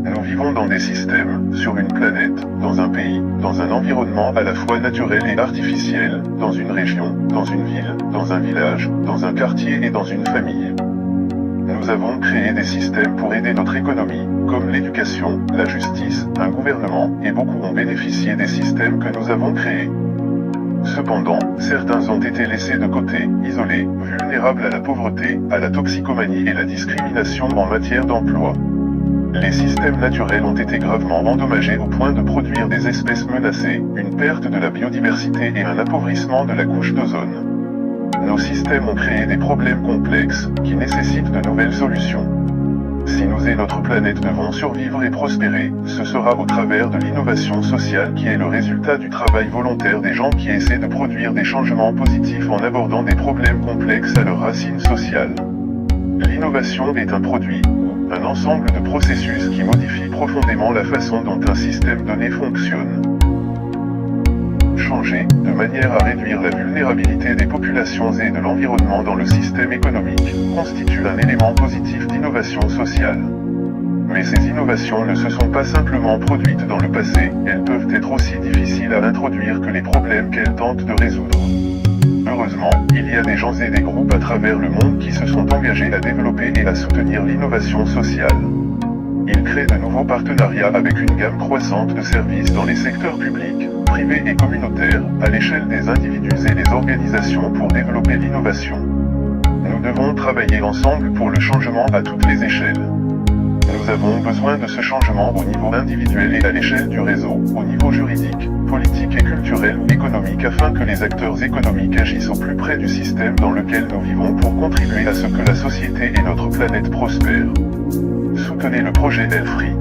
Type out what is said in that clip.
Nous vivons dans des systèmes, sur une planète, dans un pays, dans un environnement à la fois naturel et artificiel, dans une région, dans une ville, dans un village, dans un quartier et dans une famille. Nous avons créé des systèmes pour aider notre économie, comme l'éducation, la justice, un gouvernement, et beaucoup ont bénéficié des systèmes que nous avons créés. Cependant, certains ont été laissés de côté, isolés, vulnérables à la pauvreté, à la toxicomanie et la discrimination en matière d'emploi. Les systèmes naturels ont été gravement endommagés au point de produire des espèces menacées, une perte de la biodiversité et un appauvrissement de la couche d'ozone. Nos systèmes ont créé des problèmes complexes, qui nécessitent de nouvelles solutions. Si nous et notre planète devons survivre et prospérer, ce sera au travers de l'innovation sociale qui est le résultat du travail volontaire des gens qui essaient de produire des changements positifs en abordant des problèmes complexes à leurs racines sociales. L'innovation est un produit, ou un ensemble de processus qui modifie profondément la façon dont un système donné fonctionne. Changer, de manière à réduire la vulnérabilité des populations et de l'environnement dans le système économique, constitue un élément positif d'innovation sociale. Mais ces innovations ne se sont pas simplement produites dans le passé, elles peuvent être aussi difficiles à introduire que les problèmes qu'elles tentent de résoudre. Heureusement, il y a des gens et des groupes à travers le monde qui se sont engagés à développer et à soutenir l'innovation sociale. Ils créent de nouveaux partenariats avec une gamme croissante de services dans les secteurs publics, privés et communautaires, à l'échelle des individus et des organisations pour développer l'innovation. Nous devons travailler ensemble pour le changement à toutes les échelles. Nous avons besoin de ce changement au niveau individuel et à l'échelle du réseau, au niveau juridique, politique et culturel ou économique afin que les acteurs économiques agissent au plus près du système dans lequel nous vivons pour contribuer à ce que la société et notre planète prospèrent. Soutenez le projet Air Free.